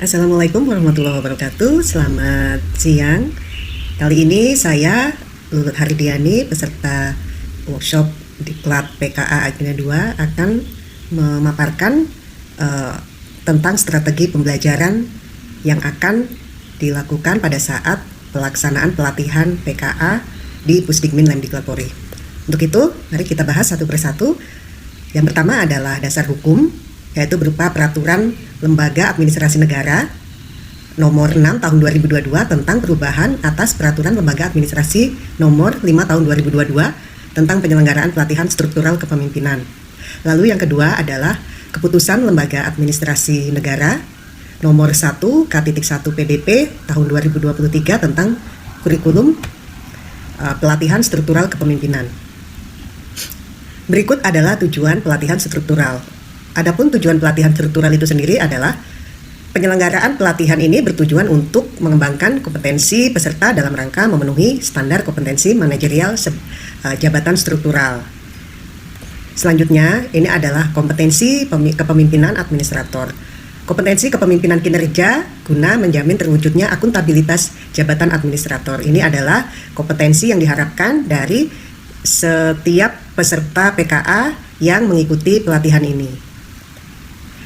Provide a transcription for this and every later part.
Assalamualaikum warahmatullahi wabarakatuh. Selamat siang. Kali ini saya Lulut Haridiani, peserta workshop Diklat PKA Agenda 2 akan memaparkan tentang strategi pembelajaran yang akan dilakukan pada saat pelaksanaan pelatihan PKA di Pusdikmin Lemdiklat Polri. Untuk itu, mari kita bahas satu persatu. Yang pertama adalah dasar hukum, yaitu berupa Peraturan Lembaga Administrasi Negara Nomor 6 Tahun 2022 tentang perubahan atas Peraturan Lembaga Administrasi Nomor 5 Tahun 2022 tentang penyelenggaraan pelatihan struktural kepemimpinan. Lalu yang kedua adalah Keputusan Lembaga Administrasi Negara Nomor 1 K.1 PDP Tahun 2023 tentang kurikulum pelatihan struktural kepemimpinan. Berikut adalah tujuan pelatihan struktural. Adapun tujuan pelatihan struktural itu sendiri adalah penyelenggaraan pelatihan ini bertujuan untuk mengembangkan kompetensi peserta dalam rangka memenuhi standar kompetensi manajerial jabatan struktural. Selanjutnya, ini adalah kompetensi kepemimpinan administrator. Kompetensi kepemimpinan kinerja guna menjamin terwujudnya akuntabilitas jabatan administrator. Ini adalah kompetensi yang diharapkan dari setiap peserta PKA yang mengikuti pelatihan ini.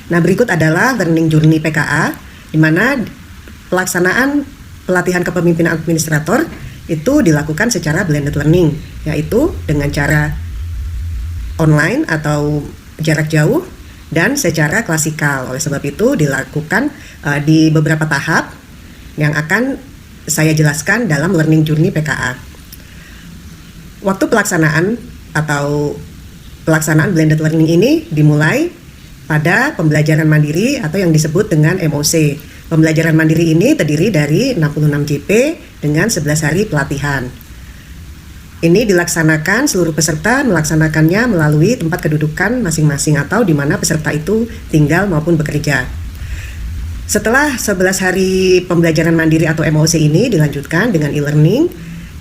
Nah, berikut adalah learning journey PKA, di mana pelaksanaan pelatihan kepemimpinan administrator itu dilakukan secara blended learning, yaitu dengan cara online atau jarak jauh dan secara klasikal. Oleh sebab itu dilakukan di beberapa tahap yang akan saya jelaskan dalam learning journey PKA. Waktu pelaksanaan atau pelaksanaan blended learning ini dimulai pada pembelajaran mandiri atau yang disebut dengan MOC. Pembelajaran mandiri ini terdiri dari 66 JP dengan 11 hari pelatihan. Ini dilaksanakan, seluruh peserta melaksanakannya melalui tempat kedudukan masing-masing atau di mana peserta itu tinggal maupun bekerja. Setelah 11 hari pembelajaran mandiri atau MOC ini dilanjutkan dengan e-learning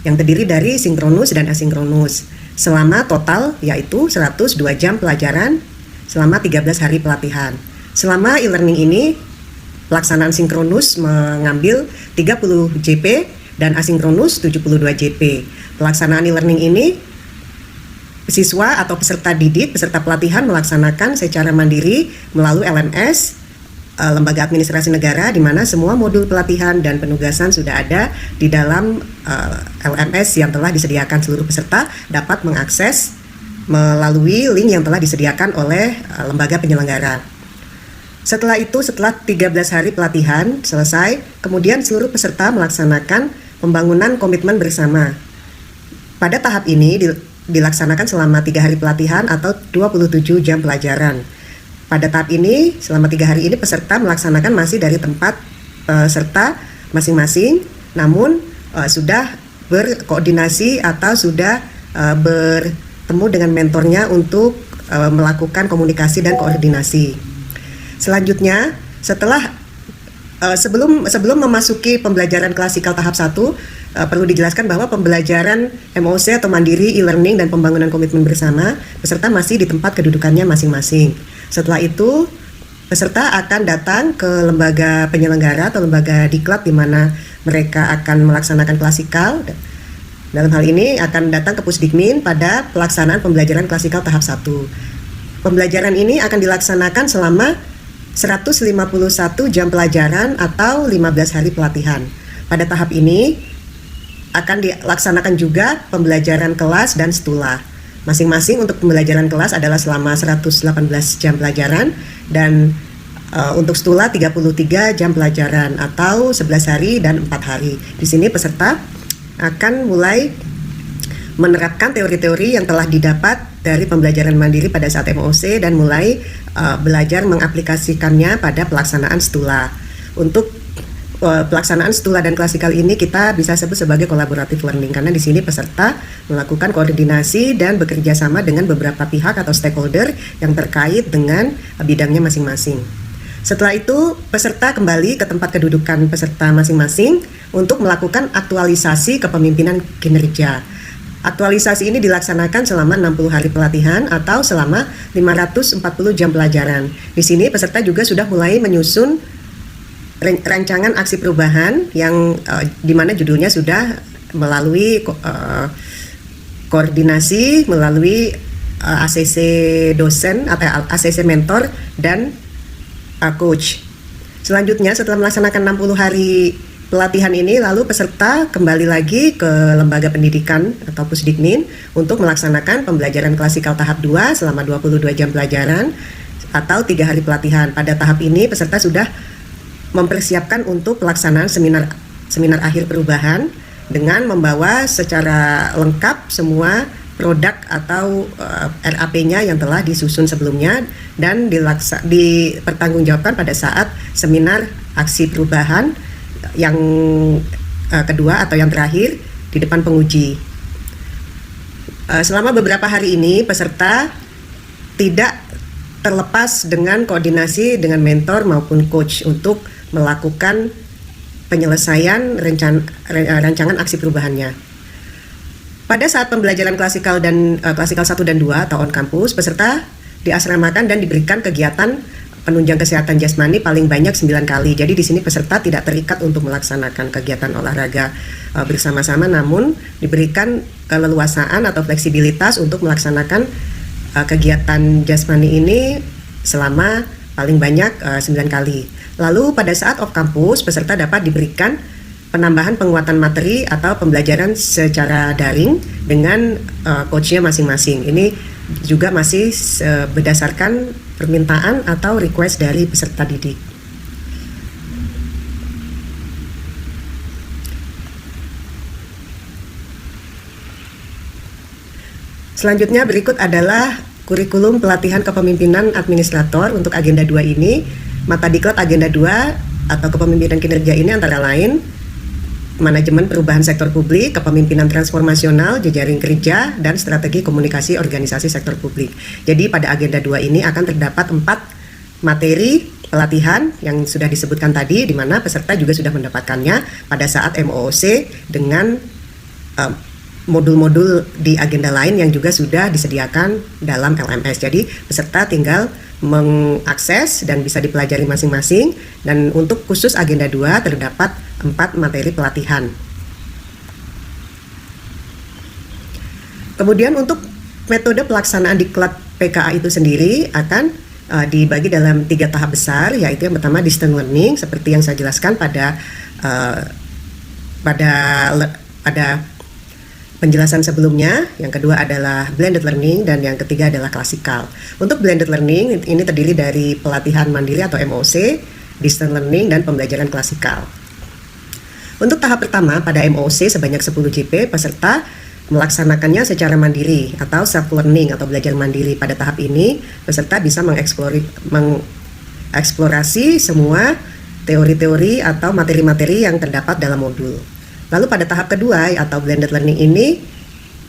yang terdiri dari sinkronus dan asinkronus selama total yaitu 102 jam pelajaran selama 13 hari pelatihan. Selama e-learning ini, pelaksanaan sinkronus mengambil 30 JP dan asinkronus 72 JP. Pelaksanaan e-learning ini, siswa atau peserta didik, peserta pelatihan melaksanakan secara mandiri melalui LMS, Lembaga Administrasi Negara, di mana semua modul pelatihan dan penugasan sudah ada di dalam LMS yang telah disediakan. Seluruh peserta dapat mengakses melalui link yang telah disediakan oleh lembaga penyelenggara. Setelah itu, setelah 13 hari pelatihan selesai, kemudian seluruh peserta melaksanakan pembangunan komitmen bersama. Pada tahap ini dilaksanakan selama 3 hari pelatihan atau 27 jam pelajaran. Pada tahap ini, selama 3 hari ini peserta melaksanakan masih dari tempat peserta masing-masing, namun sudah berkoordinasi atau sudah bertemu dengan mentornya untuk melakukan komunikasi dan koordinasi. Selanjutnya, sebelum memasuki pembelajaran klasikal tahap 1, perlu dijelaskan bahwa pembelajaran MOC atau mandiri, e-learning dan pembangunan komitmen bersama, peserta masih di tempat kedudukannya masing-masing. Setelah itu, peserta akan datang ke lembaga penyelenggara atau lembaga diklat di mana mereka akan melaksanakan klasikal. Dalam hal ini akan datang ke Pusdikmin pada pelaksanaan pembelajaran klasikal tahap 1. Pembelajaran ini akan dilaksanakan selama 151 jam pelajaran atau 15 hari pelatihan. Pada tahap ini akan dilaksanakan juga pembelajaran kelas dan stula. Masing-masing untuk pembelajaran kelas adalah selama 118 jam pelajaran dan untuk stula 33 jam pelajaran atau 11 hari dan 4 hari. Di sini peserta akan mulai menerapkan teori-teori yang telah didapat dari pembelajaran mandiri pada saat MOC dan mulai belajar mengaplikasikannya pada pelaksanaan stula. Untuk pelaksanaan stula dan klasikal ini kita bisa sebut sebagai collaborative learning karena di sini peserta melakukan koordinasi dan bekerja sama dengan beberapa pihak atau stakeholder yang terkait dengan bidangnya masing-masing. Setelah itu, peserta kembali ke tempat kedudukan peserta masing-masing untuk melakukan aktualisasi kepemimpinan kinerja. Aktualisasi ini dilaksanakan selama 60 hari pelatihan atau selama 540 jam pelajaran. Di sini peserta juga sudah mulai menyusun rancangan aksi perubahan yang di mana judulnya sudah melalui koordinasi melalui ACC dosen atau ACC mentor dan coach. Selanjutnya setelah melaksanakan 60 hari pelatihan ini, lalu peserta kembali lagi ke lembaga pendidikan atau Pusdiknin untuk melaksanakan pembelajaran klasikal tahap 2 selama 22 jam pelajaran atau 3 hari pelatihan. Pada tahap ini peserta sudah mempersiapkan untuk pelaksanaan seminar akhir perubahan dengan membawa secara lengkap semua produk atau RAP-nya yang telah disusun sebelumnya dan dipertanggungjawabkan pada saat seminar aksi perubahan yang kedua atau yang terakhir di depan penguji. Selama beberapa hari ini peserta tidak terlepas dengan koordinasi dengan mentor maupun coach untuk melakukan penyelesaian rancangan aksi perubahannya. Pada saat pembelajaran klasikal 1 dan 2 atau on campus, peserta diasramakan dan diberikan kegiatan penunjang kesehatan jasmani paling banyak 9 kali. Jadi di sini peserta tidak terikat untuk melaksanakan kegiatan olahraga bersama-sama, namun diberikan keleluasaan atau fleksibilitas untuk melaksanakan kegiatan jasmani ini selama paling banyak 9 kali. Lalu pada saat off campus, peserta dapat diberikan penambahan penguatan materi atau pembelajaran secara daring dengan coachnya masing-masing. Ini juga masih berdasarkan permintaan atau request dari peserta didik. Selanjutnya berikut adalah kurikulum pelatihan kepemimpinan administrator untuk agenda 2 ini. Mata diklat agenda 2 atau kepemimpinan kinerja ini antara lain manajemen perubahan sektor publik, kepemimpinan transformasional, jejaring kerja, dan strategi komunikasi organisasi sektor publik. Jadi pada agenda 2 ini akan terdapat 4 materi pelatihan yang sudah disebutkan tadi, di mana peserta juga sudah mendapatkannya pada saat MOOC dengan modul-modul di agenda lain yang juga sudah disediakan dalam LMS. Jadi peserta tinggal mengakses dan bisa dipelajari masing-masing, dan untuk khusus agenda 2 terdapat 4 materi pelatihan. Kemudian untuk metode pelaksanaan diklat PKA itu sendiri akan dibagi dalam 3 tahap besar, yaitu yang pertama distance learning seperti yang saya jelaskan pada penjelasan sebelumnya. Yang kedua adalah blended learning dan yang ketiga adalah klasikal. Untuk blended learning ini terdiri dari pelatihan mandiri atau MOC, distance learning, dan pembelajaran klasikal. Untuk tahap pertama pada MOC sebanyak 10 JP, peserta melaksanakannya secara mandiri atau self learning atau belajar mandiri. Pada tahap ini peserta bisa mengeksplorasi semua teori-teori atau materi-materi yang terdapat dalam modul. Lalu pada tahap kedua atau blended learning ini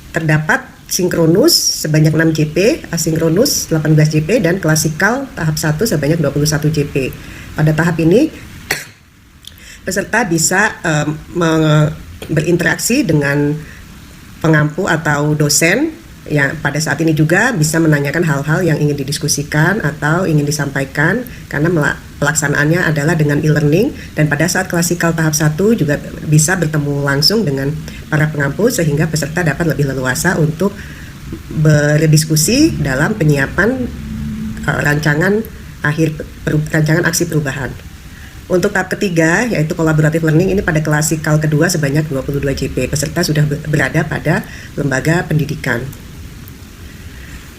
terdapat sinkronus sebanyak 6 JP, asinkronus 18 JP, dan klasikal tahap 1 sebanyak 21 JP. Pada tahap ini peserta bisa berinteraksi dengan pengampu atau dosen yang pada saat ini juga bisa menanyakan hal-hal yang ingin didiskusikan atau ingin disampaikan, karena pelaksanaannya adalah dengan e-learning. Dan pada saat klasikal tahap 1 juga bisa bertemu langsung dengan para pengampu sehingga peserta dapat lebih leluasa untuk berdiskusi dalam penyiapan rancangan aksi perubahan. Untuk tahap ketiga yaitu collaborative learning, ini pada klasikal kedua sebanyak 22 JP. Peserta sudah berada pada lembaga pendidikan.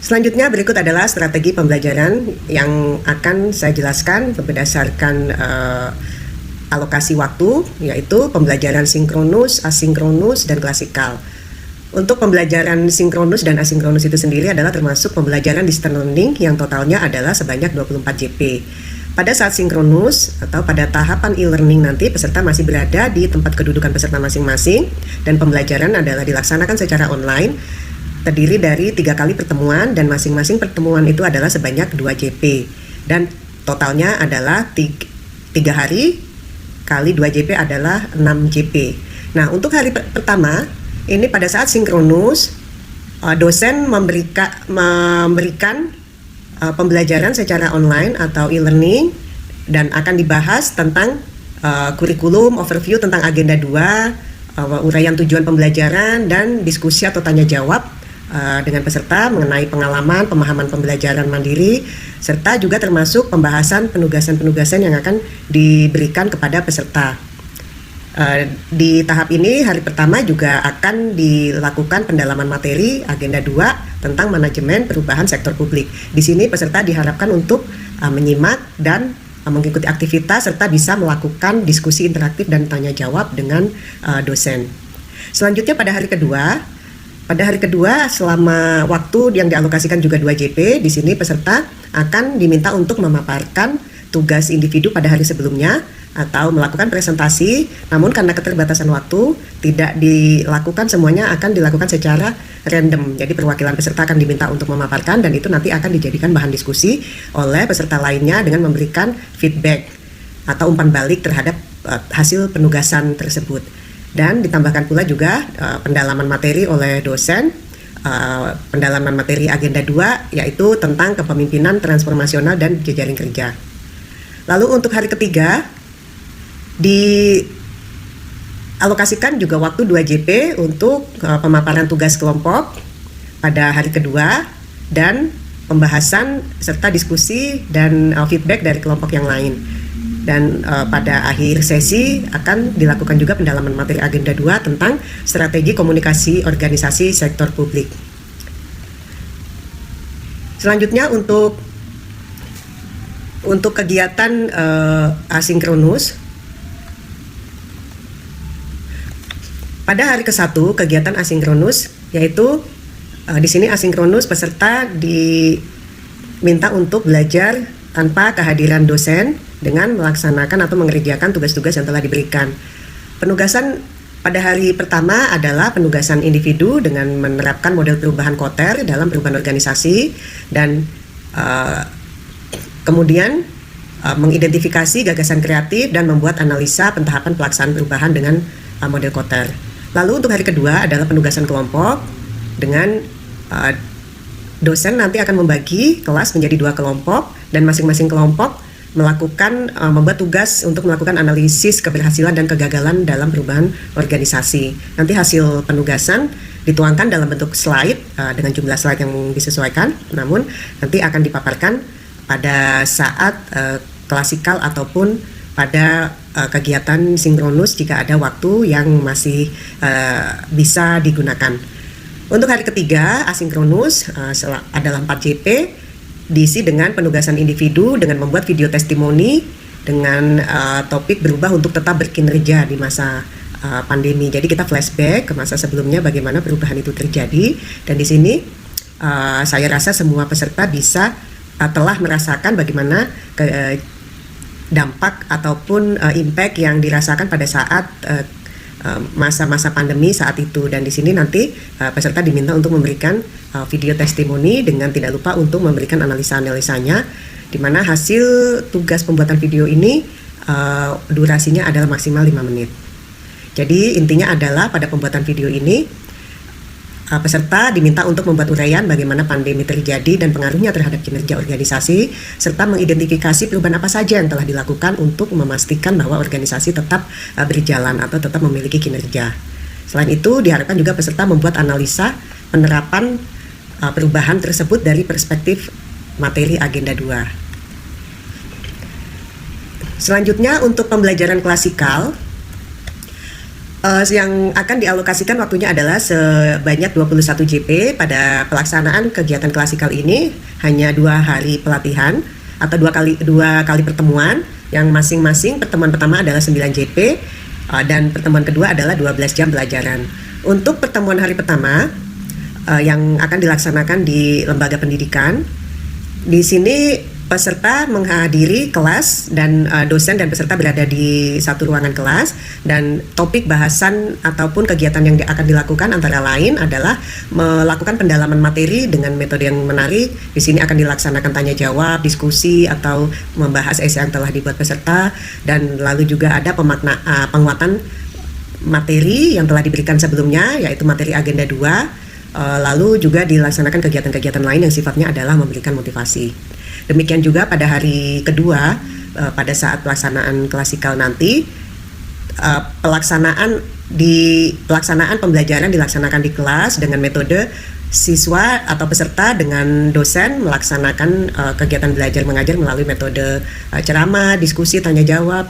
Selanjutnya berikut adalah strategi pembelajaran yang akan saya jelaskan berdasarkan alokasi waktu, yaitu pembelajaran sinkronus, asinkronus, dan klasikal. Untuk pembelajaran sinkronus dan asinkronus itu sendiri adalah termasuk pembelajaran distance learning yang totalnya adalah sebanyak 24 JP. Pada saat sinkronus atau pada tahapan e-learning nanti peserta masih berada di tempat kedudukan peserta masing-masing, dan pembelajaran adalah dilaksanakan secara online, terdiri dari 3 kali pertemuan, dan masing-masing pertemuan itu adalah sebanyak 2 JP, dan totalnya adalah 3 hari kali 2 JP adalah 6 JP. Nah, untuk hari pertama ini pada saat sinkronus dosen memberikan pembelajaran secara online atau e-learning, dan akan dibahas tentang kurikulum, overview tentang agenda 2, uraian tujuan pembelajaran, dan diskusi atau tanya jawab dengan peserta mengenai pengalaman, pemahaman pembelajaran mandiri, serta juga termasuk pembahasan penugasan-penugasan yang akan diberikan kepada peserta. Di tahap ini, hari pertama juga akan dilakukan pendalaman materi agenda 2 tentang manajemen perubahan sektor publik. Di sini peserta diharapkan untuk menyimak dan mengikuti aktivitas serta bisa melakukan diskusi interaktif dan tanya jawab dengan dosen. Selanjutnya pada hari kedua selama waktu yang dialokasikan juga 2 JP, di sini peserta akan diminta untuk memaparkan tugas individu pada hari sebelumnya atau melakukan presentasi, namun karena keterbatasan waktu tidak dilakukan semuanya, akan dilakukan secara random. Jadi perwakilan peserta akan diminta untuk memaparkan dan itu nanti akan dijadikan bahan diskusi oleh peserta lainnya dengan memberikan feedback atau umpan balik terhadap hasil penugasan tersebut. Dan ditambahkan pula juga pendalaman materi oleh dosen, pendalaman materi agenda 2 yaitu tentang kepemimpinan transformasional dan jejaring kerja. Lalu untuk hari ketiga dialokasikan juga waktu 2 JP untuk pemaparan tugas kelompok pada hari kedua dan pembahasan serta diskusi dan feedback dari kelompok yang lain. Dan pada akhir sesi akan dilakukan juga pendalaman materi agenda 2 tentang strategi komunikasi organisasi sektor publik. Selanjutnya untuk kegiatan asinkronus, pada hari ke-1 kegiatan asinkronus yaitu di sini asinkronus peserta diminta untuk belajar tanpa kehadiran dosen dengan melaksanakan atau mengerjakan tugas-tugas yang telah diberikan. Penugasan pada hari pertama adalah penugasan individu dengan menerapkan model perubahan Kotter dalam perubahan organisasi dan kemudian mengidentifikasi gagasan kreatif dan membuat analisa pentahapan pelaksanaan perubahan dengan model Kotter. Lalu untuk hari kedua adalah penugasan kelompok dengan dosen nanti akan membagi kelas menjadi 2 kelompok dan masing-masing kelompok membuat tugas untuk melakukan analisis keberhasilan dan kegagalan dalam perubahan organisasi. Nanti hasil penugasan dituangkan dalam bentuk slide dengan jumlah slide yang disesuaikan, namun nanti akan dipaparkan pada saat klasikal ataupun pada kegiatan sinkronus jika ada waktu yang masih bisa digunakan. Untuk hari ketiga asinkronus adalah 4 JP diisi dengan penugasan individu dengan membuat video testimoni dengan topik berubah untuk tetap berkinerja di masa pandemi. Jadi kita flashback ke masa sebelumnya bagaimana perubahan itu terjadi, dan di sini saya rasa semua peserta bisa telah merasakan bagaimana dampak ataupun impact yang dirasakan pada saat masa-masa pandemi saat itu. Dan di sini nanti peserta diminta untuk memberikan video testimoni dengan tidak lupa untuk memberikan analisa-analisanya, di mana hasil tugas pembuatan video ini durasinya adalah maksimal 5 menit. Jadi intinya adalah pada pembuatan video ini peserta diminta untuk membuat uraian bagaimana pandemi terjadi dan pengaruhnya terhadap kinerja organisasi, serta mengidentifikasi perubahan apa saja yang telah dilakukan untuk memastikan bahwa organisasi tetap berjalan atau tetap memiliki kinerja. Selain itu, diharapkan juga peserta membuat analisa penerapan perubahan tersebut dari perspektif materi agenda 2. Selanjutnya untuk pembelajaran klasikal, yang akan dialokasikan waktunya adalah sebanyak 21 JP. Pada pelaksanaan kegiatan klasikal ini hanya 2 hari pelatihan atau 2 kali pertemuan, yang masing-masing pertemuan pertama adalah 9 JP dan pertemuan kedua adalah 12 jam pelajaran. Untuk pertemuan hari pertama yang akan dilaksanakan di lembaga pendidikan, di sini peserta menghadiri kelas dan dosen dan peserta berada di satu ruangan kelas, dan topik bahasan ataupun kegiatan yang akan dilakukan antara lain adalah melakukan pendalaman materi dengan metode yang menarik. Di sini akan dilaksanakan tanya jawab, diskusi atau membahas esai yang telah dibuat peserta, dan lalu juga ada penguatan materi yang telah diberikan sebelumnya yaitu materi agenda 2. Lalu juga dilaksanakan kegiatan-kegiatan lain yang sifatnya adalah memberikan motivasi. Demikian juga pada hari kedua pada saat pelaksanaan klasikal nanti. Pelaksanaan pembelajaran dilaksanakan di kelas dengan metode siswa atau peserta dengan dosen melaksanakan kegiatan belajar mengajar melalui metode ceramah, diskusi, tanya jawab,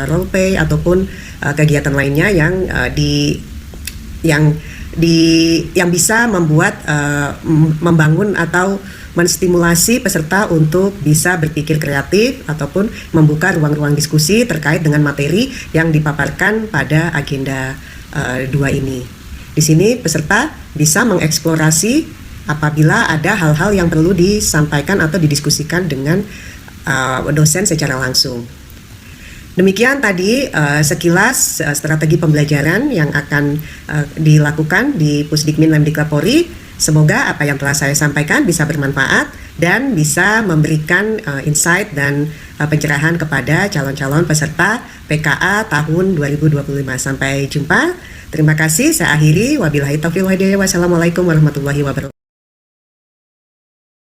role play ataupun kegiatan lainnya yang bisa membuat membangun atau menstimulasi peserta untuk bisa berpikir kreatif ataupun membuka ruang-ruang diskusi terkait dengan materi yang dipaparkan pada agenda 2 ini. Di sini peserta bisa mengeksplorasi apabila ada hal-hal yang perlu disampaikan atau didiskusikan dengan dosen secara langsung. Demikian tadi sekilas strategi pembelajaran yang akan dilakukan di Pusdikmin Lemdiklat Polri. Semoga apa yang telah saya sampaikan bisa bermanfaat dan bisa memberikan insight dan pencerahan kepada calon-calon peserta PKA tahun 2025. Sampai jumpa. Terima kasih. Saya akhiri. Wabillahi taufiq wal hidayah. Wassalamualaikum warahmatullahi wabarakatuh.